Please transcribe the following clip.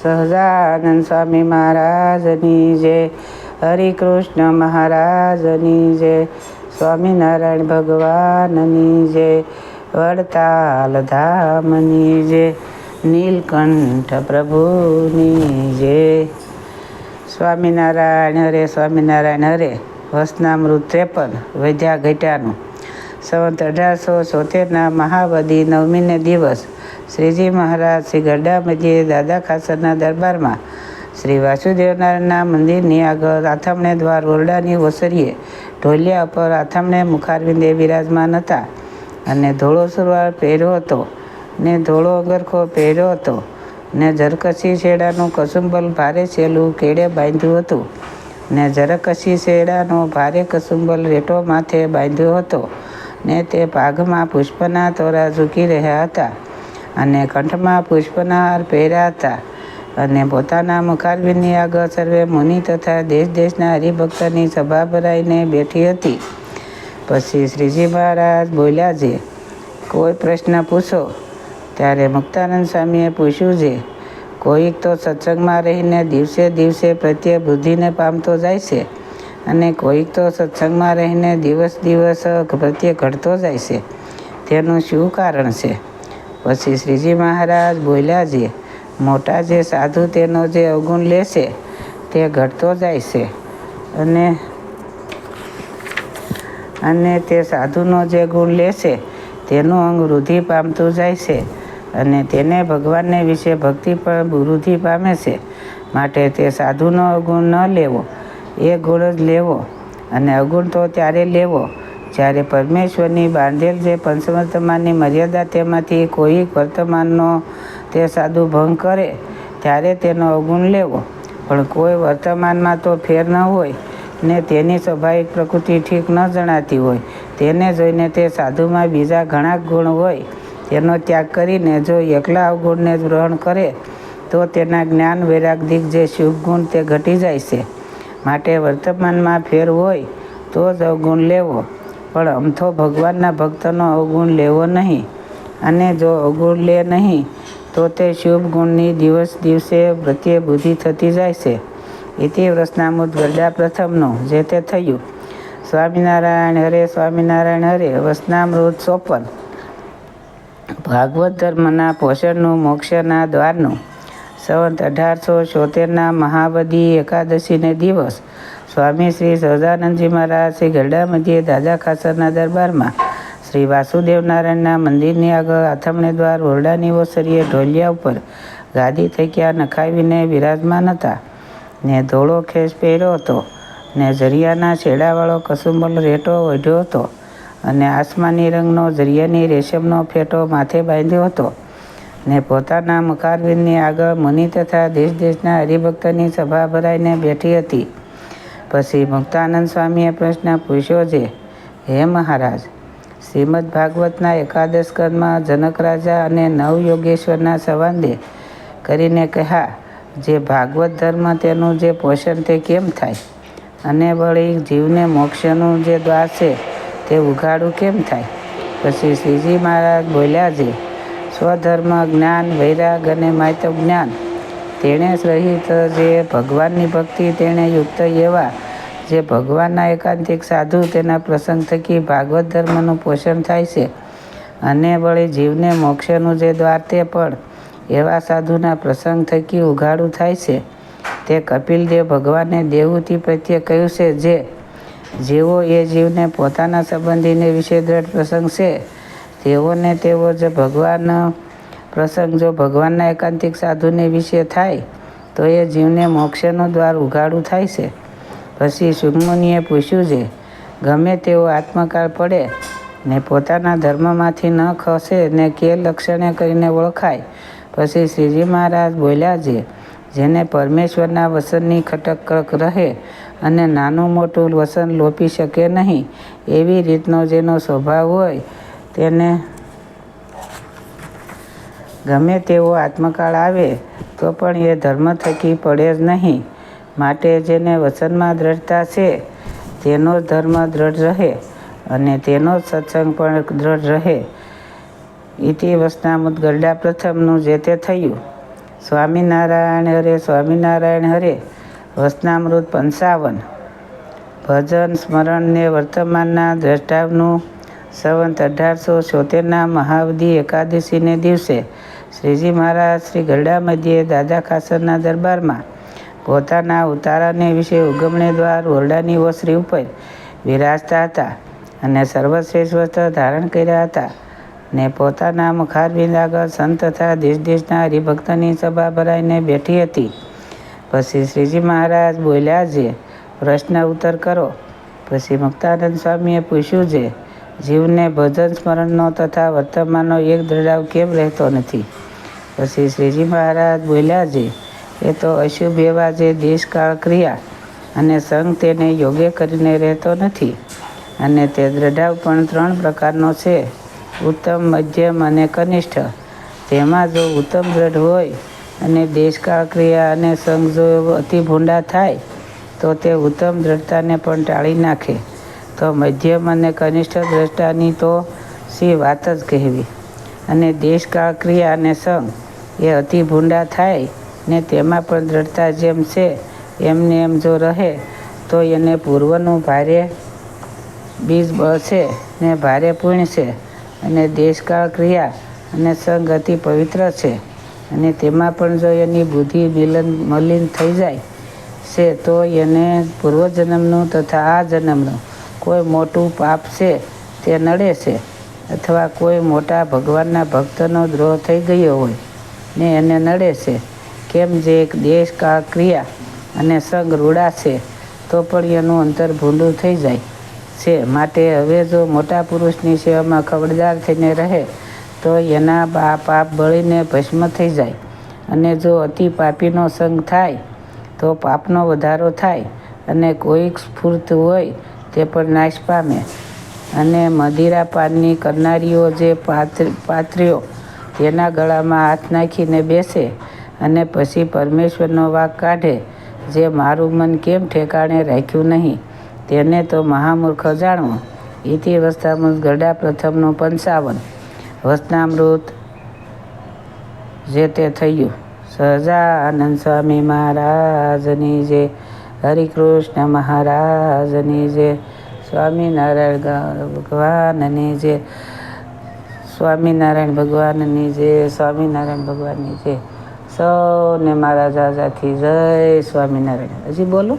સહજાનંદ સ્વામી મહારાજની જય, હરિકૃષ્ણ મહારાજની જય, સ્વામિનારાયણ ભગવાનની જય, વડતાલ ધામની જય, નીલકંઠ પ્રભુની જય. સ્વામિનારાયણ હરે, સ્વામિનારાયણ હરે. વસનામૃત 53 વધ્યા ઘટ્યાનું. સંવત 1876ના મહાવદી નવમીને દિવસ શ્રીજી મહારાજ શ્રી ગરડા મધ્યે દાદા ખાસરના દરબારમાં શ્રી વાસુદેવનારાયણના મંદિરની આગળ આથમણે દ્વાર ઓરડાની ઓસરીએ ઢોલિયા ઉપર આથમણે મુખારવિંદે બિરાજમાન હતા અને ધોળો સુરવાળ પહેર્યો હતો ને ધોળો અંગરખો પહેર્યો હતો ને ઝરકસી શેડાનું કસુંબલ ભારે છેલું કેડે બાંધ્યું હતું ને ઝરકસી શેડાનો ભારે કસુંબલ રેટો માથે બાંધ્યો હતો ને તે પાઘમાં પુષ્પના તોરા ઝૂકી રહ્યા હતા અને કંઠમાં પુષ્પના હાર પહેર્યા હતા અને પોતાના મુખારવિંદની આગળ સર્વે મુનિ તથા દેશ દેશના હરિભક્તની સભા ભરાઈને બેઠી હતી. પછી શ્રીજી મહારાજ બોલ્યા છે, કોઈ પ્રશ્ન પૂછો. ત્યારે મુક્તાનંદ સ્વામીએ પૂછ્યું છે, કોઈક તો સત્સંગમાં રહીને દિવસે દિવસે પ્રત્યે બુદ્ધિને પામતો જાય છે અને કોઈક તો સત્સંગમાં રહીને દિવસ દિવસ પ્રત્યે ઘટતો જાય છે, તેનું શું કારણ છે? પછી શ્રીજી મહારાજ બોલ્યા છે, મોટા જે સાધુ તેનો જે અવગુણ લે છે તે ઘટતો જાય છે અને તે સાધુનો જે ગુણ લે છે તેનું અંગ વૃદ્ધિ પામતું જાય છે અને તેને ભગવાનને વિશે ભક્તિ પણ વૃદ્ધિ પામે છે. માટે તે સાધુનો અવગુણ ન લેવો, એ ગુણ જ લેવો. અને અવગુણ તો ત્યારે લેવો જ્યારે પરમેશ્વરની બાંધેલ જે પંચવર્તમાનની મર્યાદા તેમાંથી કોઈ વર્તમાનનો તે સાધુ ભંગ કરે ત્યારે તેનો અવગુણ લેવો. પણ કોઈ વર્તમાનમાં તો ફેર ન હોય ને તેની સ્વાભાવિક પ્રકૃતિ ઠીક ન જણાતી હોય, તેને જોઈને તે સાધુમાં બીજા ઘણા ગુણ હોય તેનો ત્યાગ કરીને જો એકલા અવગુણને જ ગ્રહણ કરે તો તેના જ્ઞાન વૈરાગ્યિક જે શુભ ગુણ તે ઘટી જાય છે. માટે વર્તમાનમાં ફેર હોય તો જ અવગુણ લેવો, પણ અમથો ભગવાનના ભક્તનો અવગુણ લેવો નહીં. અને જો અવગુણ લે નહીં તો તે શુભ ગુણની દિવસ દિવસે પ્રત્યે બુદ્ધિ થતી જાય છે. ઇતિ વસનામૃત ગરડા પ્રથમનું જે તે થયું. સ્વામિનારાયણ હરે, સ્વામિનારાયણ હરે. વસનામૃત 54 ભાગવત ધર્મના પોષણનું મોક્ષના દ્વારનું. સંવત 1876ના મહાવદી એકાદશીને દિવસ સ્વામી શ્રી સહજાનંદજી મહારાજ શ્રી ગરડા મધ્યે દાદા ખાસરના દરબારમાં શ્રી વાસુદેવનારાયણના મંદિરની આગળ આથમણે દ્વાર ઓરડાની ઓસરીએ ઢોલિયા ઉપર ગાદી થક્યા નખાવીને બિરાજમાન હતા ને ધોળો ખેસ પહેર્યો હતો ને ઝરિયાના છેડાવાળો કસુંબલ રેટો ઓઢ્યો હતો અને આસમાની રંગનો ઝરિયાની રેશમનો ફેટો માથે બાંધ્યો હતો ને પોતાના મુખારવિંદની આગળ મુનિ તથા દેશ દેશના હરિભક્તની સભા ભરાઈને બેઠી હતી. પછી મુક્તાનંદ સ્વામીએ પ્રશ્ન પૂછ્યો છે, હે મહારાજ, શ્રીમદ ભાગવતના એકાદશ સ્કંદમાં જનક રાજા અને નવ યોગેશ્વરના સંવાદે કરીને કહ્યા જે ભાગવત ધર્મ તેનું જે પોષણ તે કેમ થાય અને વળી જીવને મોક્ષનું જે દ્વાર છે તે ઉઘાડું કેમ થાય? પછી શ્રીજી મહારાજ બોલ્યા છે, સ્વધર્મ જ્ઞાન વૈરાગ અને માતવ જ્ઞાન તેણે સહિત જે ભગવાનની ભક્તિ તેણે યુક્ત એવા જે ભગવાનના એકાંતિક સાધુ તેના પ્રસંગ થકી ભાગવત ધર્મનું પોષણ થાય છે અને વળી જીવને મોક્ષનું જે દ્વાર તે પણ એવા સાધુના પ્રસંગ થકી ઉઘાડું થાય છે. તે કપિલદેવ ભગવાને દેવહૂતિ પ્રત્યે કહ્યું છે જેવો એ જીવને પોતાના સંબંધીને વિશે દ્રઢ પ્રસંગ છે તેઓને તેવો જ ભગવાન પ્રસંગ જો ભગવાનના એકાંતિક સાધુને વિશે થાય તો એ જીવને મોક્ષનું દ્વાર ઉઘાડું થાય છે. પછી સુખમુનિએ પૂછ્યું છે, ગમે તેવો આત્મકાળ પડે ને પોતાના ધર્મમાંથી ન ખસે ને કે લક્ષણે કરીને ઓળખાય. પછી શ્રીજી મહારાજ બોલ્યા છે, જેને પરમેશ્વરના વસનની ખટક રહે અને નાનું મોટું વસન લોપી શકે નહીં એવી રીતનો જેનો સ્વભાવ હોય તેને ગમે તેવો આત્મકાળ આવે તો પણ એ ધર્મ થકી પડે જ નહીં. માટે જેને વસનમાં દ્રઢતા છે તેનો જ ધર્મ દ્રઢ રહે અને તેનો જ સત્સંગ પણ દ્રઢ રહે. ઇતિ વસનામૃત ગરડા પ્રથમનું જે તે થયું. સ્વામિનારાયણ હરે સ્વામિનારાયણ હરે વચનામૃત 55 ભજન સ્મરણ ને વર્તમાનના દ્રષ્ટાવનું સંવંત 1876 મહાવદી એકાદશીને દિવસે શ્રીજી મહારાજ શ્રી ગરડા મધ્યે દાદા ખાસરના દરબારમાં પોતાના ઉતારાને વિશે ઉગમણે દ્વાર ઓરડાની ઓસરી ઉપર વિરાજતા હતા અને સર્વશ્રેષ્ઠ વસ્ત્ર ધારણ કર્યા હતા ને પોતાના મુખારબિંદ આગળ સંત તથા દેશ દેશના હરિભક્તની સભા ભરાઈને બેઠી હતી. પછી શ્રીજી મહારાજ બોલ્યા છે, પ્રશ્ન ઉત્તર કરો. પછી મુક્તાનંદ સ્વામીએ પૂછ્યું છે, જીવને ભજન સ્મરણનો તથા વર્તમાનનો એક દ્રઢાવ કેમ રહેતો નથી? પછી શ્રીજી મહારાજ બોલ્યા છે, એ તો અશુભ એવા જે દેશકાળ ક્રિયા અને સંગ તેને યોગ્ય કરીને રહેતો નથી. અને તે દ્રઢાવ પણ 3 પ્રકારનો છે, ઉત્તમ, મધ્યમ અને કનિષ્ઠ. તેમાં જો ઉત્તમ દ્રઢ હોય અને દેશકાળ ક્રિયા અને સંગ જો અતિ ભૂંડા થાય તો તે ઉત્તમ દ્રઢતાને પણ ટાળી નાખે. તો મધ્યમ અને કનિષ્ઠ દ્રષ્ટાની તો સી વાત જ કહેવી. અને દેશકાળ ક્રિયા અને સંગ એ અતિ ભૂંડા થાય ને તેમાં પણ દ્રઢતા જેમ છે એમને એમ જો રહે તો એને પૂર્વનું ભારે બીજ બળ છે ને ભારે પુણ્ય છે. અને દેશકાળ ક્રિયા અને સંગ અતિ પવિત્ર છે અને તેમાં પણ જો એની બુદ્ધિ મલિન થઈ જાય છે તો એને પૂર્વજન્મનું તથા આ જન્મનું કોઈ મોટું પાપ છે તે નડે છે, અથવા કોઈ મોટા ભગવાનના ભક્તનો દ્રોહ થઈ ગયો હોય ને એને નડે છે. કેમ જે દેશકાળ ક્રિયા અને સંગ રૂડા છે તો પણ એનું અંતર ભૂંડું થઈ જાય છે. માટે હવે જો મોટા પુરુષની સેવામાં ખબરદાર થઈને રહે તો એના પાપ બળીને ભસ્મ થઈ જાય. અને જો અતિ પાપીનો સંગ થાય તો પાપનો વધારો થાય અને કોઈક સ્ફૂર્ત હોય તે પણ નાશ પામે. અને મદિરા પાનની કરનારીઓ જે પાત્રીઓ તેના ગળામાં હાથ નાખીને બેસે અને પછી પરમેશ્વરનો વાંક કાઢે, જે મારું મન કેમ ઠેકાણે રાખ્યું નહીં તેને તો મહામૂર્ખ જાણવું. ઇતિ વચનામૃત ગરડા પ્રથમનું 55 વચનામૃત જે તે થયું. સહજાનંદ સ્વામી મહારાજની જય. હરિકૃષ્ણ મહારાજની જય. સ્વામિનારાયણ ભગવાનની જય. સ્વામિનારાયણ ભગવાનની જય. સ્વામિનારાયણ ભગવાનની જય. સૌને મારા જાજાથી જય સ્વામિનારાયણ. હજી બોલું?